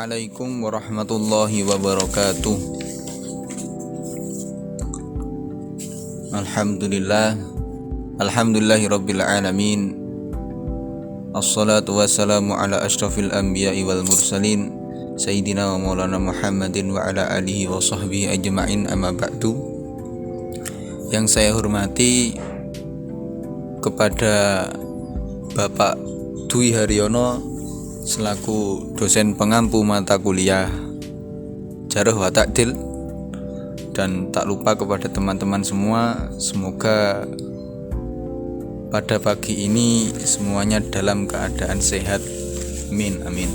Assalamualaikum warahmatullahi wabarakatuh. Alhamdulillahirabbil alamin. Assalatu wassalamu ala asyrafil anbiya'i wal mursalin Sayyidina wa maulana Muhammadin wa ala alihi wa sahbihi ajma'in, amma ba'du. Yang saya hormati kepada Bapak Dwi Haryono selaku dosen pengampu mata kuliah Jarh wa Ta'dil, dan tak lupa kepada teman-teman semua, semoga pada pagi ini semuanya dalam keadaan sehat. Amin amin.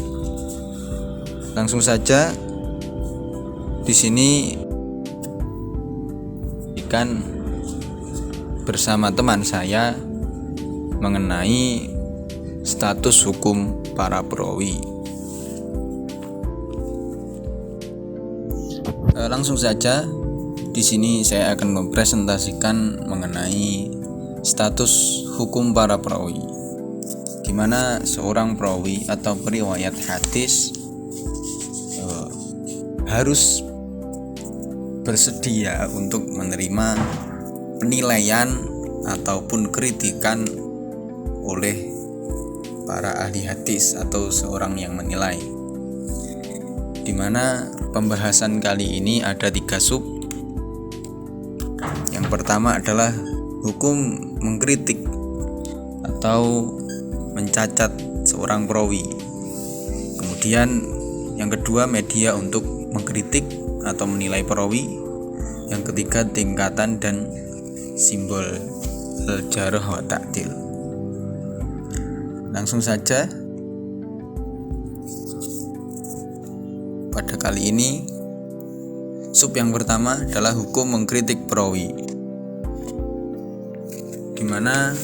Langsung saja di sini ikan bersama teman saya mengenai status hukum para perawi. Langsung saja di sini saya akan mempresentasikan mengenai status hukum para perawi, di mana seorang perawi atau periwayat hadis harus bersedia untuk menerima penilaian ataupun kritikan oleh para ahli hadis atau seorang yang menilai, di mana pembahasan kali ini ada 3 sub. Yang pertama adalah hukum mengkritik atau mencacat seorang perawi. Kemudian yang kedua, media untuk mengkritik atau menilai perawi. Yang ketiga, tingkatan dan simbol Jarh wa Ta'dil. Langsung saja, pada kali ini sub yang pertama adalah hukum mengkritik perawi, di mana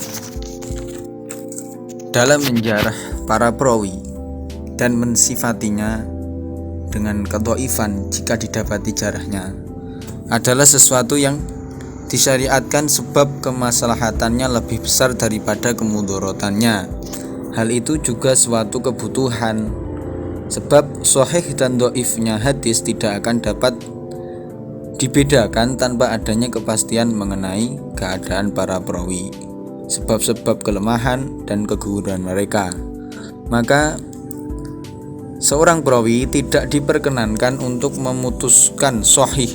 dalam menjarah para perawi dan mensifatinya dengan kedhaifan jika didapati jarahnya adalah sesuatu yang disyariatkan sebab kemaslahatannya lebih besar daripada kemudorotannya. Hal itu juga suatu kebutuhan, sebab sahih dan dhaifnya hadis tidak akan dapat dibedakan tanpa adanya kepastian mengenai keadaan para perawi, sebab-sebab kelemahan dan keguguran mereka. Maka seorang perawi tidak diperkenankan untuk memutuskan sahih,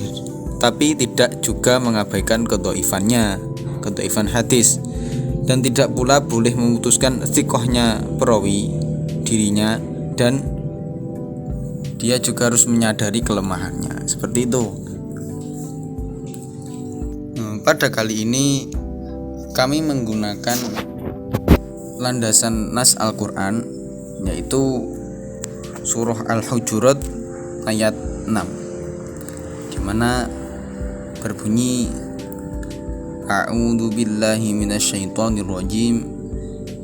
tapi tidak juga mengabaikan kedhaifan hadis, dan tidak pula boleh memutuskan thiqahnya perawi dirinya, dan dia juga harus menyadari kelemahannya. Seperti itu. Pada kali ini kami menggunakan landasan nas Al-Quran, yaitu surah Al-Hujurat ayat 6, di mana berbunyi, A'udzu billahi minasyaitonir rajim.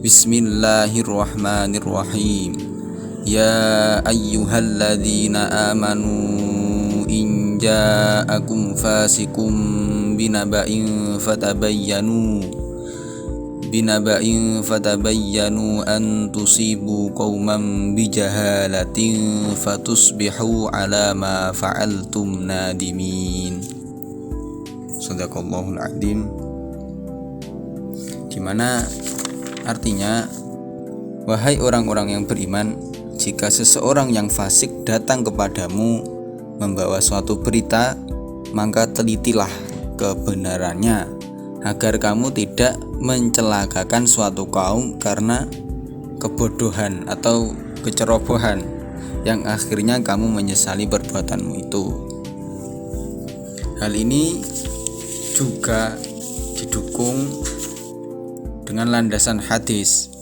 Bismillahirrahmanirrahim. Ya ayyuhalladzina amanu in ja'akum fasikum binaba'in fatabayyanu an tusibu qauman bijahalatin fatusbihu ala ma fa'altum nadimin. Shadaqallahul adzim. Di mana artinya, wahai orang-orang yang beriman, jika seseorang yang fasik datang kepadamu membawa suatu berita, maka telitilah kebenarannya, agar kamu tidak mencelakakan suatu kaum karena kebodohan atau kecerobohan, yang akhirnya kamu menyesali perbuatanmu itu. Hal ini juga didukung dengan landasan hadis.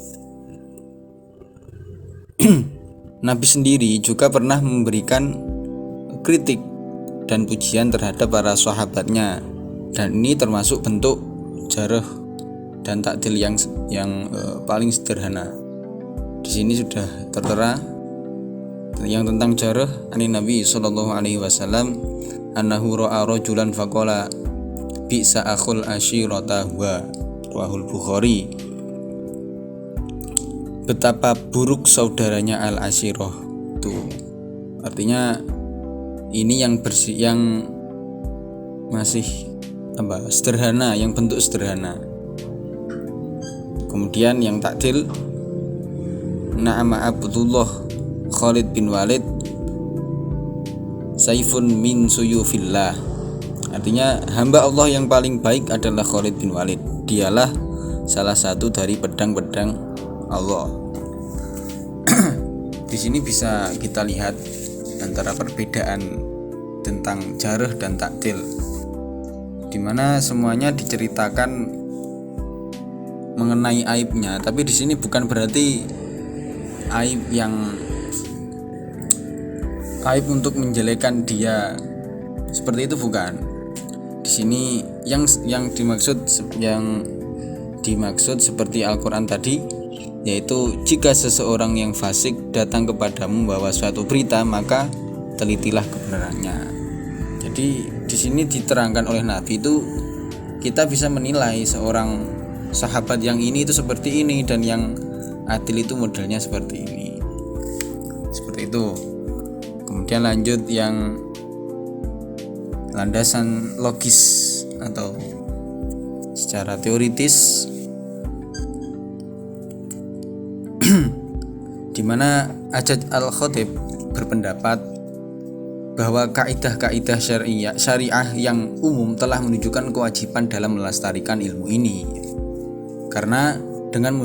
Nabi sendiri juga pernah memberikan kritik dan pujian terhadap para sahabatnya, dan ini termasuk bentuk jarh dan ta'dil yang paling sederhana. Di sini sudah tertera yang tentang jarh ani Nabi sallallahu alaihi wasallam, annahu ra'a rajulan faqala bi'sa akhul ashirata huwa, rawahul Bukhari. Betapa buruk saudaranya al-ashirah itu. Artinya ini yang masih sederhana, yang bentuk sederhana. Kemudian yang takdil, Na'ama Abdullah Khalid bin Walid saifun min suyufillah. Artinya hamba Allah yang paling baik adalah Khalid bin Walid. Dialah salah satu dari pedang-pedang Allah. Di sini bisa kita lihat antara perbedaan tentang jarh dan takdil, di mana semuanya diceritakan mengenai aibnya, tapi di sini bukan berarti aib untuk menjelekkan dia, seperti itu bukan. Di sini yang dimaksud seperti Al-Qur'an tadi, yaitu jika seseorang yang fasik datang kepadamu membawa suatu berita, maka telitilah kebenarannya. Jadi di sini diterangkan oleh Nabi itu kita bisa menilai seorang sahabat yang ini itu seperti ini, dan yang adil itu modelnya seperti ini. Seperti itu. Kemudian lanjut yang landasan logis atau secara teoritis, di mana Ajaj Al-Khatib berpendapat bahwa kaidah-kaidah syariah yang umum telah menunjukkan kewajiban dalam melestarikan ilmu ini, karena dengan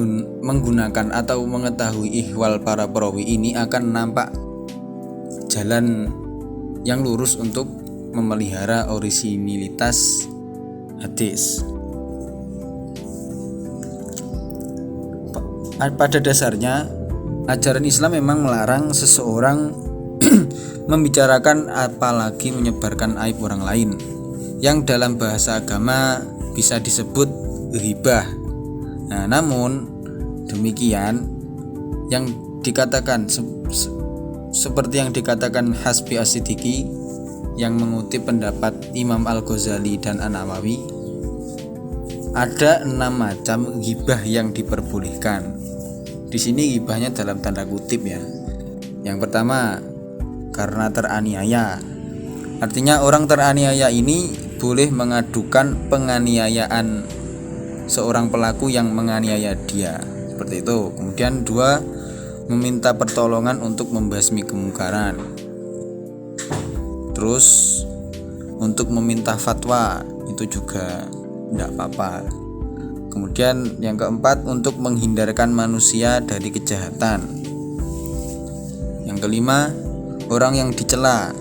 menggunakan atau mengetahui ihwal para perawi ini akan nampak jalan yang lurus untuk memelihara orisinilitas hadis. Pada dasarnya ajaran Islam memang melarang seseorang membicarakan apalagi menyebarkan aib orang lain, yang dalam bahasa agama bisa disebut ghibah. Nah, namun demikian yang dikatakan seperti yang dikatakan Hasbi As-Siddiqi yang mengutip pendapat Imam Al-Ghazali dan An-Nawawi, ada 6 macam ghibah yang diperbolehkan. Di sini ghibahnya dalam tanda kutip ya. Yang pertama, karena teraniaya. Artinya orang teraniaya ini boleh mengadukan penganiayaan seorang pelaku yang menganiaya dia, seperti itu. Kemudian 2, meminta pertolongan untuk membasmi kemungkaran. Terus untuk meminta fatwa itu juga tidak apa-apa. Kemudian yang keempat, untuk menghindarkan manusia dari kejahatan. Yang kelima, orang yang dicela,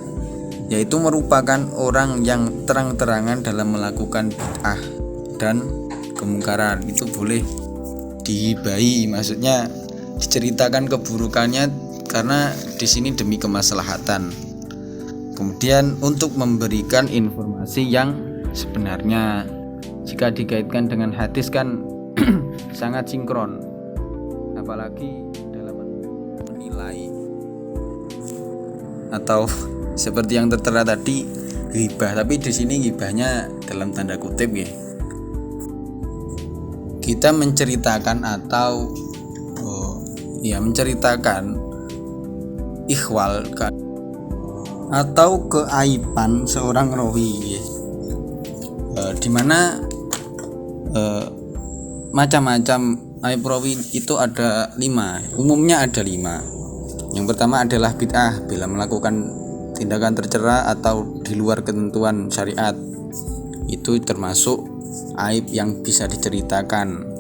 yaitu merupakan orang yang terang-terangan dalam melakukan bid'ah dan kemungkaran, itu boleh dihibahi, maksudnya diceritakan keburukannya karena di sini demi kemaslahatan. Kemudian untuk memberikan informasi yang sebenarnya, jika dikaitkan dengan hadis kan sangat sinkron, apalagi dalam menilai atau seperti yang tertera tadi ghibah, tapi di sini ghibahnya dalam tanda kutip ya. Kita menceritakan atau menceritakan ikhwal atau keaiban seorang rawi, di mana macam-macam aib rawi itu ada 5, umumnya ada 5. Yang pertama adalah bid'ah, bila melakukan tindakan tercela atau di luar ketentuan syariat, itu termasuk aib yang bisa diceritakan.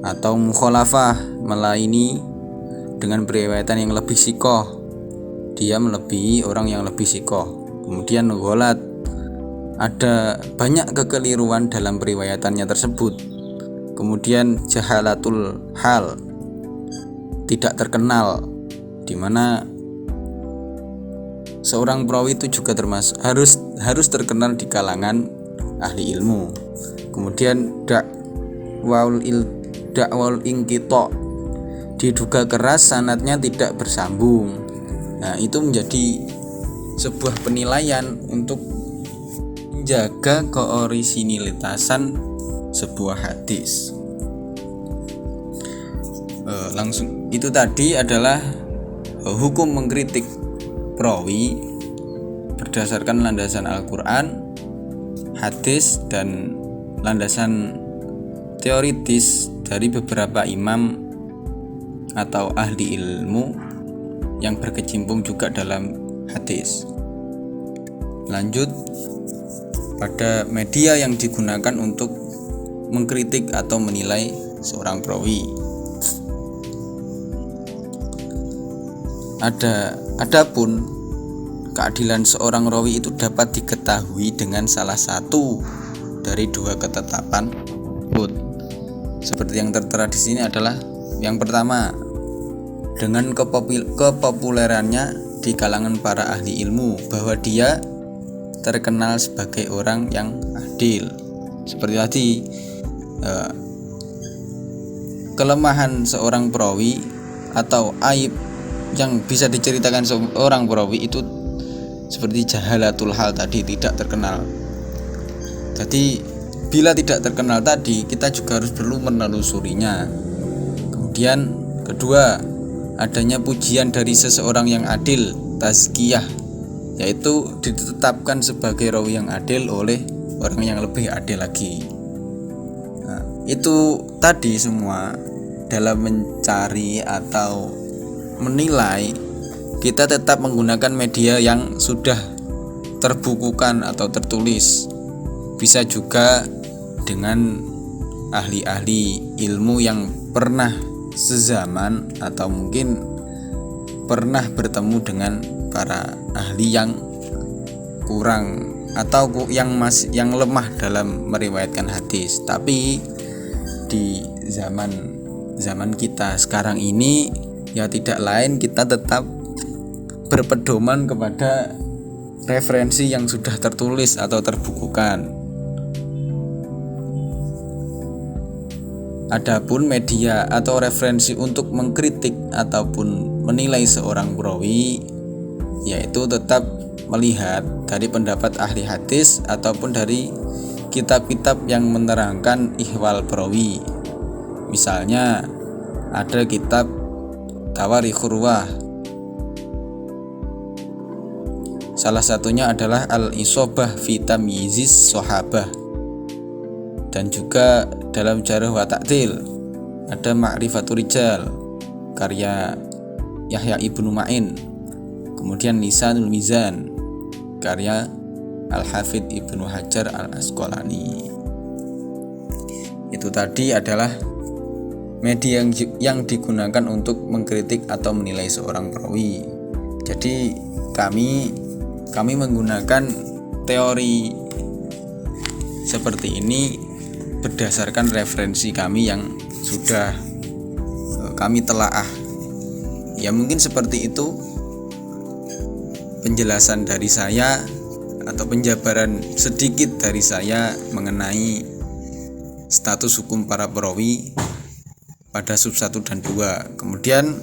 Atau mukhalafah, melayani dengan periwayatan yang lebih sikoh, dia melebihi orang yang lebih sikoh. Kemudian gholat, ada banyak kekeliruan dalam periwayatannya tersebut. Kemudian jahalatul hal, tidak terkenal, di mana seorang perawi itu juga termasuk harus terkenal di kalangan ahli ilmu. Kemudian dakwal inqita, diduga keras sanadnya tidak bersambung. Nah, itu menjadi sebuah penilaian untuk menjaga keorisinilitasan sebuah hadis. Langsung itu tadi adalah hukum mengkritik perawi berdasarkan landasan Al-Quran, hadis, dan landasan teoritis dari beberapa imam atau ahli ilmu yang berkecimpung juga dalam hadis. Lanjut pada media yang digunakan untuk mengkritik atau menilai seorang perawi. Adapun keadilan seorang rawi itu dapat diketahui dengan salah satu dari dua ketetapan seperti yang tertera di sini adalah yang pertama, dengan kepopulerannya di kalangan para ahli ilmu bahwa dia terkenal sebagai orang yang adil. Seperti tadi, kelemahan seorang perawi atau aib yang bisa diceritakan seorang perawi itu seperti jahalatul hal tadi, tidak terkenal. Jadi bila tidak terkenal tadi, kita juga harus perlu menelusurinya. Kemudian kedua, adanya pujian dari seseorang yang adil, tazkiyah, yaitu ditetapkan sebagai rawi yang adil oleh orang yang lebih adil lagi. Nah, itu tadi semua dalam mencari atau menilai, kita tetap menggunakan media yang sudah terbukukan atau tertulis. Bisa juga dengan ahli-ahli ilmu yang pernah sezaman atau mungkin pernah bertemu dengan para ahli yang kurang atau yang lemah dalam meriwayatkan hadis. Tapi di zaman kita sekarang ini ya tidak lain, kita tetap berpedoman kepada referensi yang sudah tertulis atau terbukukan. Adapun media atau referensi untuk mengkritik ataupun menilai seorang perawi, yaitu tetap melihat dari pendapat ahli hadis ataupun dari kitab-kitab yang menerangkan ihwal perawi. Misalnya ada kitab Tawarikhur Ruwah, salah satunya adalah Al-Isobah fi Tamyizis Sahabah, dan juga dalam Jarh wa Ta'dil ada Ma'rifatul Rijal karya Yahya Ibnu Ma'in. Kemudian Lisanul Mizan karya Al-Hafidz Ibnu Hajar Al-Asqalani. Itu tadi adalah media yang digunakan untuk mengkritik atau menilai seorang perawi. Jadi kami menggunakan teori seperti ini berdasarkan referensi kami yang sudah kami telaah. Ya mungkin seperti itu penjelasan dari saya atau penjabaran sedikit dari saya mengenai status hukum para perawi pada sub 1 dan 2. Kemudian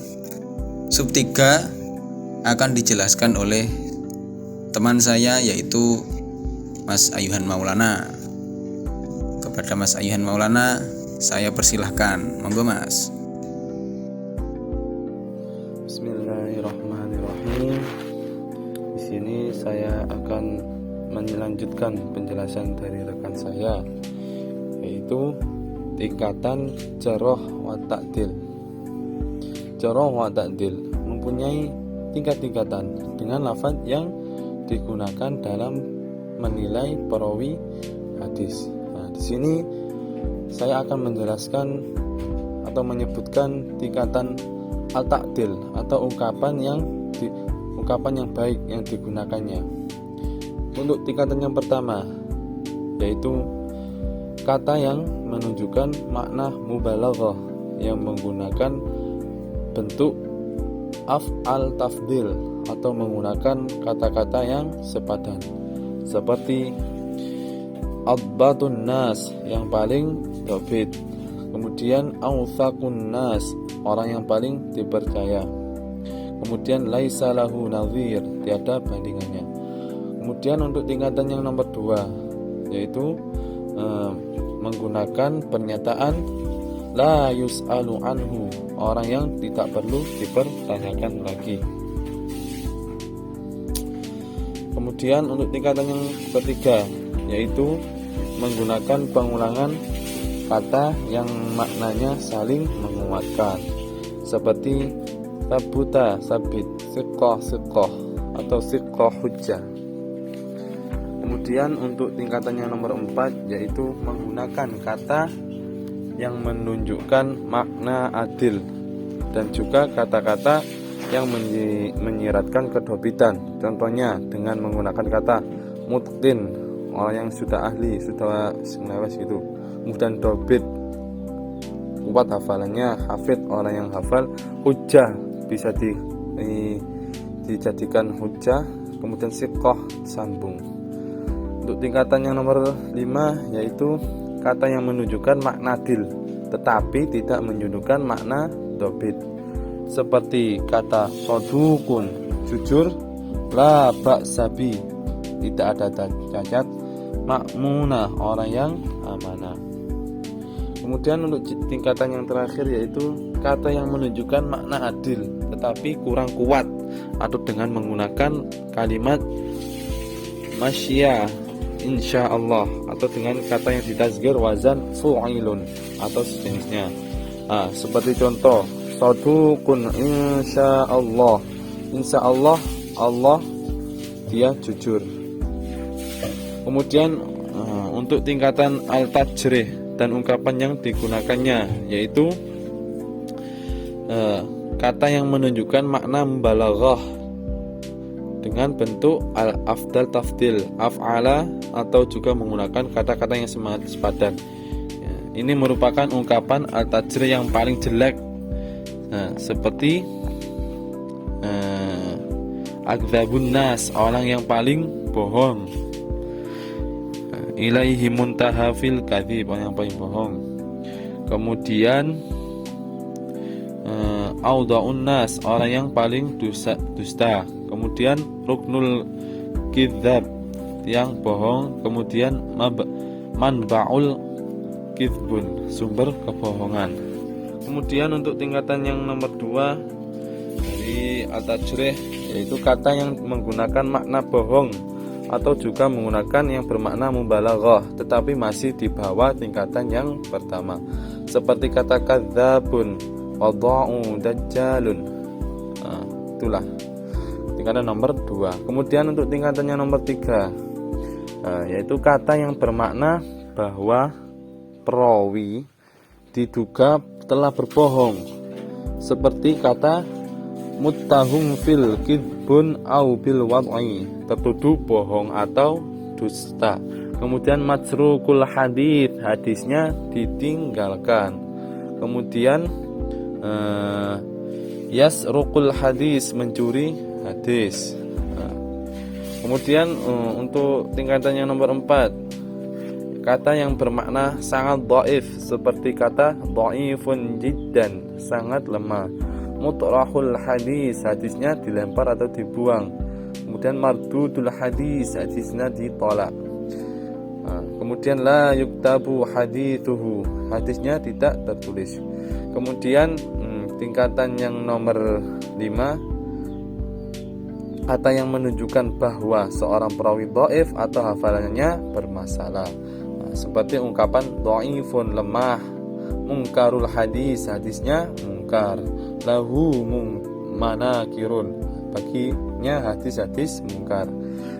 sub 3 akan dijelaskan oleh teman saya, yaitu Mas Ayuhan Maulana. Kepada Mas Ayuhan Maulana saya persilahkan, monggo Mas. Bismillahirrahmanirrahim. Di sini saya akan melanjutkan penjelasan dari rekan saya, yaitu tingkatan jarh wa ta'dil. Jarh wa ta'dil mempunyai tingkat-tingkatan dengan lafaz yang digunakan dalam menilai perawi hadis. Nah, di sini saya akan menjelaskan atau menyebutkan tingkatan al-ta'dil atau ungkapan yang baik yang digunakannya. Untuk tingkatan yang pertama, yaitu kata yang menunjukkan makna mubalaghah yang menggunakan bentuk af'al tafdil atau menggunakan kata-kata yang sepadan, seperti adbatun nas, yang paling dhabit. Kemudian awthaqun nas, orang yang paling dipercaya. Kemudian laisa lahu nadhir, tiada bandingannya. Kemudian untuk tingkatan yang nomor 2, yaitu menggunakan pernyataan la yus'alu anhu, orang yang tidak perlu dipertanyakan lagi. Kemudian untuk tingkatan yang ketiga yaitu menggunakan pengulangan kata yang maknanya saling menguatkan, seperti sabuta sabit, siqah siqah atau siqah hujjah. Kemudian untuk tingkatan yang nomor 4 yaitu menggunakan kata yang menunjukkan makna adil dan juga kata-kata yang menyiratkan kedobitan. Contohnya dengan menggunakan kata mutqin, orang yang sudah ahli, sudah sengawas gitu. Kemudian dobit, kuat hafalannya. Hafid, orang yang hafal. Hujjah, bisa dijadikan hujjah. Kemudian siqah, sambung. Untuk tingkatan yang nomor 5 yaitu kata yang menunjukkan makna adil tetapi tidak menunjukkan makna dobit, seperti kata sodukun, jujur, la ba'sabi, tidak ada cacat, makmunah, orang yang amanah. Kemudian untuk tingkatan yang terakhir yaitu kata yang menunjukkan makna adil tetapi kurang kuat, atau dengan menggunakan kalimat masya, insyaallah, atau dengan kata yang ditasghir wazan fu'ilun atau sejenisnya. Seperti contoh sadukun insyaallah, insyaallah Allah dia jujur. Kemudian untuk tingkatan al-tajrih dan ungkapan yang digunakannya yaitu kata yang menunjukkan makna mubalaghah dengan bentuk al-afdal tafdil, af'ala, atau juga menggunakan kata-kata yang sepadan. Ini merupakan ungkapan al-tajrih yang paling jelek, seperti akdzabun nas, orang yang paling bohong. Ilaihi muntaha fil kadzib, orang yang paling bohong. Kemudian audhaun nas, orang yang paling dusta. Kemudian ruknul kidzab, yang bohong. Kemudian manba'ul kizbun, sumber kebohongan. Kemudian untuk tingkatan yang nomor 2 dari al-tajrih yaitu kata yang menggunakan makna bohong atau juga menggunakan yang bermakna mubalaghah tetapi masih di bawah tingkatan yang pertama, seperti kata kadzabun, wadha'u, dajjalun. Itulah tingkatan nomor 2. Kemudian untuk tingkatan yang nomor 3 yaitu kata yang bermakna bahwa perawi diduga telah berbohong, seperti kata muttahum fil kidbun au bil wad'i, tertuduh bohong atau dusta. Kemudian majrukul hadits, hadisnya ditinggalkan. Kemudian yasrukul hadis, mencuri hadis. Kemudian untuk tingkatan yang nomor 4 kata yang bermakna sangat dhaif, seperti kata dhaifun jiddan, sangat lemah. Mutrahul hadis, hadisnya dilempar atau dibuang. Kemudian mardudul hadis, hadisnya ditolak. Kemudian la yuktabu hadithuhu, hadisnya tidak tertulis. Kemudian tingkatan yang nomor 5 kata yang menunjukkan bahwa seorang perawi dhaif atau hafalannya bermasalah, seperti ungkapan dhaifun, lemah. Mungkarul hadis, hadisnya mungkar. Lahu manakirun, baginya hadis-hadis mungkar.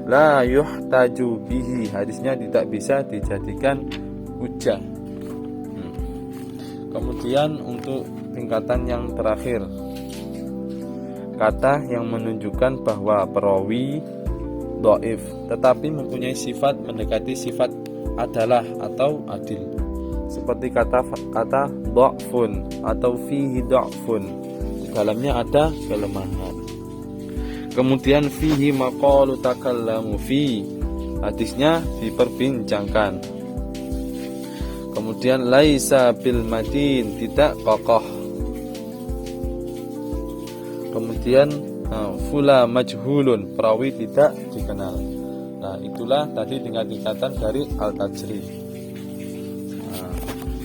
La yuhtaju bihi, hadisnya tidak bisa dijadikan hujjah. Kemudian untuk tingkatan yang terakhir, kata yang menunjukkan bahwa perawi dhaif tetapi mempunyai sifat mendekati sifat adalah atau adil, seperti kata dha'fun atau fihi dha'fun, di dalamnya ada kelemahan. Kemudian fihi maqalu takallamu fi, hadisnya diperbincangkan. Kemudian laisa bil madin, tidak kokoh. Kemudian fula majhulun, perawi tidak dikenal. Nah, itulah tadi tingkatan dari al-tajrih.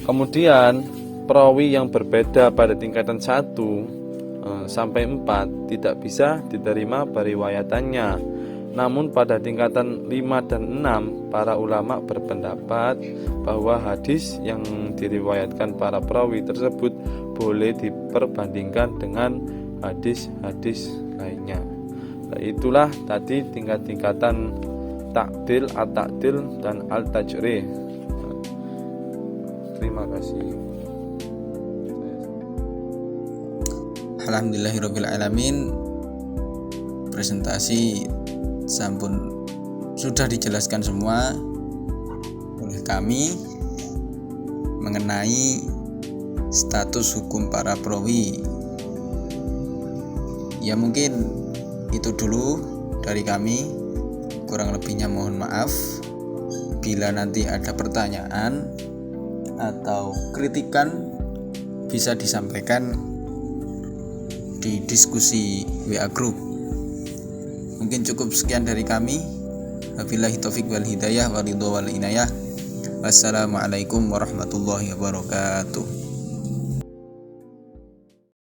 Kemudian perawi yang berbeda pada tingkatan 1 sampai 4 tidak bisa diterima periwayatannya. Namun pada tingkatan 5 dan 6 para ulama berpendapat bahwa hadis yang diriwayatkan para perawi tersebut boleh diperbandingkan dengan hadis-hadis lainnya. Nah, itulah tadi tingkat-tingkatan ta'dil, at-ta'dil dan al-tajrih. Terima kasih. Alhamdulillahirabbil alamin. Presentasi sampun sudah dijelaskan semua oleh kami mengenai status hukum para perawi. Ya mungkin itu dulu dari kami, kurang lebihnya mohon maaf. Bila nanti ada pertanyaan atau kritikan bisa disampaikan di diskusi WA Group. Mungkin cukup sekian dari kami. Wabillahi taufik wal hidayah wa ridho wal inayah. Wassalamualaikum warahmatullahi wabarakatuh.